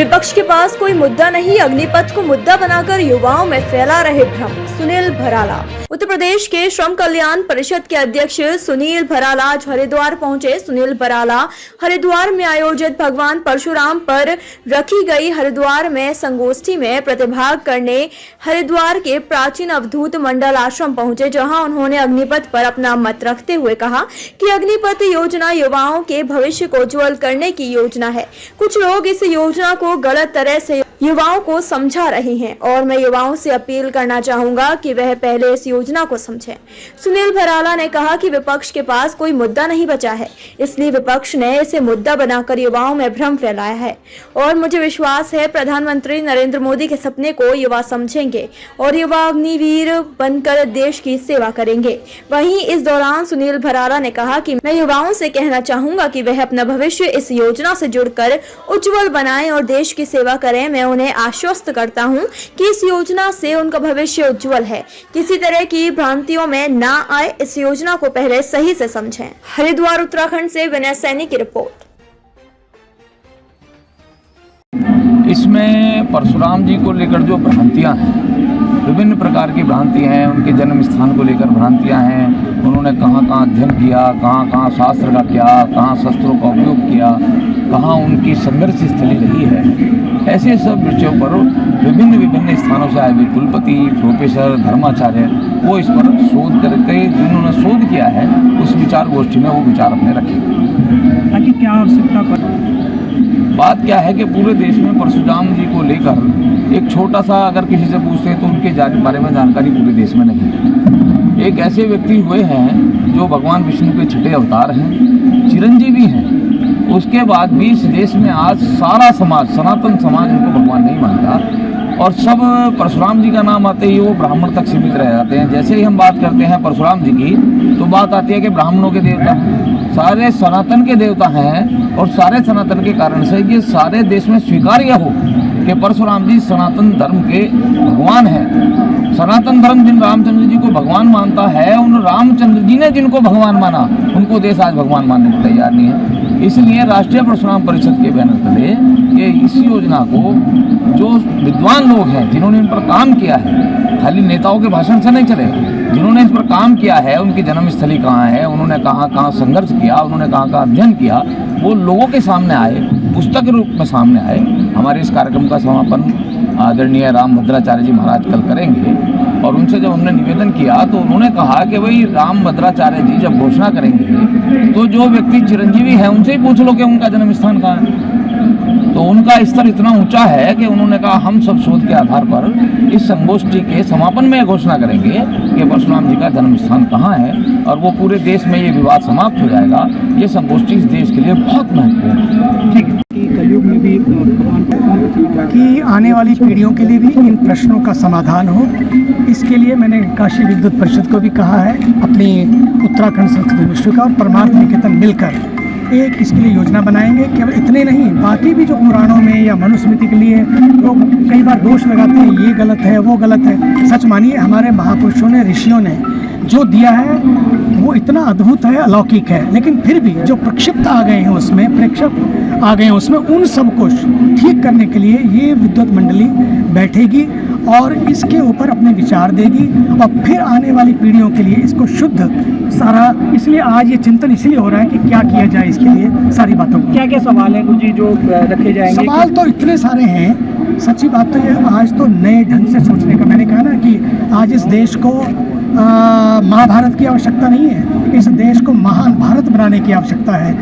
विपक्ष के पास कोई मुद्दा नहीं, अग्निपथ को मुद्दा बनाकर युवाओं में फैला रहे भ्रम। सुनील भराला। उत्तर प्रदेश के श्रम कल्याण परिषद के अध्यक्ष सुनील भराला आज हरिद्वार पहुंचे। सुनील भराला हरिद्वार में आयोजित भगवान परशुराम पर रखी गई हरिद्वार में संगोष्ठी में प्रतिभाग करने हरिद्वार के प्राचीन अवधूत मंडल आश्रम पहुंचे, जहां उन्होंने अग्निपथ पर अपना मत रखते हुए कहा कि अग्निपथ योजना युवाओं के भविष्य को उज्जवल करने की योजना है। कुछ लोग इस योजना को गलत तरह से युवाओं को समझा रहे हैं और मैं युवाओं से अपील करना चाहूंगा कि वह पहले इस योजना को समझें। सुनील भराला ने कहा कि विपक्ष के पास कोई मुद्दा नहीं बचा है, इसलिए विपक्ष ने इसे मुद्दा बनाकर युवाओं में भ्रम फैलाया है और मुझे विश्वास है प्रधानमंत्री नरेंद्र मोदी के सपने को युवा समझेंगे और युवा अग्निवीर बनकर देश की सेवा करेंगे। वहीं इस दौरान सुनील भराला ने कहा कि मैं युवाओं से कहना चाहूंगा कि वह अपना भविष्य इस योजना से जुड़कर उज्जवल बनाएं और देश की सेवा करें। मैं उन्हें आश्वस्त करता हूं कि इस योजना से उनका भविष्य उज्जवल है, किसी तरह की भ्रांतियों में ना आए, इस योजना को पहले सही से समझें। हरिद्वार उत्तराखंड से विनय सैनी की रिपोर्ट। इसमें परशुराम जी को लेकर जो भ्रांतियां हैं, विभिन्न प्रकार की भ्रांतियां हैं, उनके जन्म स्थान को लेकर भ्रांतियां हैं, उन्होंने कहाँ कहाँ अध्ययन किया, कहाँ कहाँ शास्त्र का किया, कहाँ शस्त्रों का उपयोग किया, कहाँ उनकी संघर्ष स्थली रही है, ऐसे सब विषयों पर विभिन्न स्थानों से आए हुए कुलपति, प्रोफेसर, धर्माचार्य वो इस पर शोध करके जिन्होंने शोध किया है उस विचार गोष्ठी में वो विचार अपने रखे। ताकि क्या आवश्यकता पर बात क्या है कि पूरे देश में परशुराम जी को लेकर एक छोटा सा अगर किसी से पूछते हैं तो उनके बारे में जानकारी पूरे देश में नहीं है। एक ऐसे व्यक्ति हुए हैं जो भगवान विष्णु के छठे अवतार हैं, चिरंजीवी हैं, उसके बाद भी इस देश में आज सारा समाज, सनातन समाज उनको भगवान नहीं मानता और सब परशुराम जी का नाम आते ही वो ब्राह्मण तक सीमित रह जाते हैं। जैसे ही हम बात करते हैं परशुराम जी की तो बात आती है कि ब्राह्मणों के देवता, सारे सनातन के देवता हैं और सारे सनातन के कारण से ये सारे देश में स्वीकार्य हो कि परशुराम जी सनातन धर्म के भगवान हैं। सनातन धर्म जिन रामचंद्र जी को भगवान मानता है, उन रामचंद्र जी ने जिनको भगवान माना उनको देश आज भगवान मानने को तैयार नहीं है। इसलिए राष्ट्रीय परशुराम परिषद के बैनर तले ये इस योजना को जो विद्वान लोग हैं जिन्होंने इन पर काम किया है, खाली नेताओं के भाषण से नहीं चले, जिन्होंने इस पर काम किया है, उनकी जन्मस्थली कहाँ है, उन्होंने कहाँ कहाँ संघर्ष किया, उन्होंने कहाँ कहाँ अध्ययन किया, वो लोगों के सामने आए, पुस्तक के रूप में सामने आए। हमारे इस कार्यक्रम का समापन आदरणीय राम भद्राचार्य जी महाराज कल करेंगे और उनसे जब हमने निवेदन किया तो उन्होंने कहा कि भाई राम भद्राचार्य जी जब घोषणा करेंगे तो जो व्यक्ति चिरंजीवी है उनसे ही पूछ लो कि उनका जन्म स्थान कहाँ है। तो उनका स्तर इतना ऊंचा है कि उन्होंने कहा हम सब शोध के आधार पर इस संगोष्ठी के समापन में घोषणा करेंगे कि परशुराम जी का जन्म स्थान कहाँ है और वो पूरे देश में ये विवाद समाप्त हो जाएगा। ये संगोष्ठी इस देश के लिए बहुत महत्वपूर्ण है। कलयुग में भी कि आने वाली पीढ़ियों के लिए भी इन प्रश्नों का समाधान हो, इसके लिए मैंने काशी विद्युत परिषद को भी कहा है, अपनी उत्तराखंड संस्कृत विश्व का और परमार्थ निकेतन मिलकर एक इसके लिए योजना बनाएंगे। केवल इतने नहीं, बाकी भी जो पुराणों में या मनुस्मृति के लिए लोग कई बार दोष लगाते हैं, ये गलत है वो गलत है। सच मानिए हमारे महापुरुषों ने, ऋषियों ने जो दिया है वो इतना अद्भुत है, अलौकिक है, लेकिन फिर भी जो प्रक्षिप्त आ गए हैं उसमें, प्रेक्षक आ गए हैं उसमें, उन सबको ठीक करने के लिए ये विद्वत मंडली बैठेगी और इसके ऊपर अपने विचार देगी और फिर आने वाली पीढ़ियों के लिए इसको शुद्ध सारा। इसलिए आज ये चिंतन इसलिए हो रहा है कि क्या किया जाए इसके लिए सारी बातों को। क्या क्या सवाल हैं गुरुजी जो रखे जाएंगे? सवाल तो इतने सारे हैं, सच्ची बात तो ये आज तो नए ढंग से सोचने का, मैंने कहा ना कि आज इस देश को महाभारत की आवश्यकता नहीं है, इस देश को महान भारत बनाने की आवश्यकता है।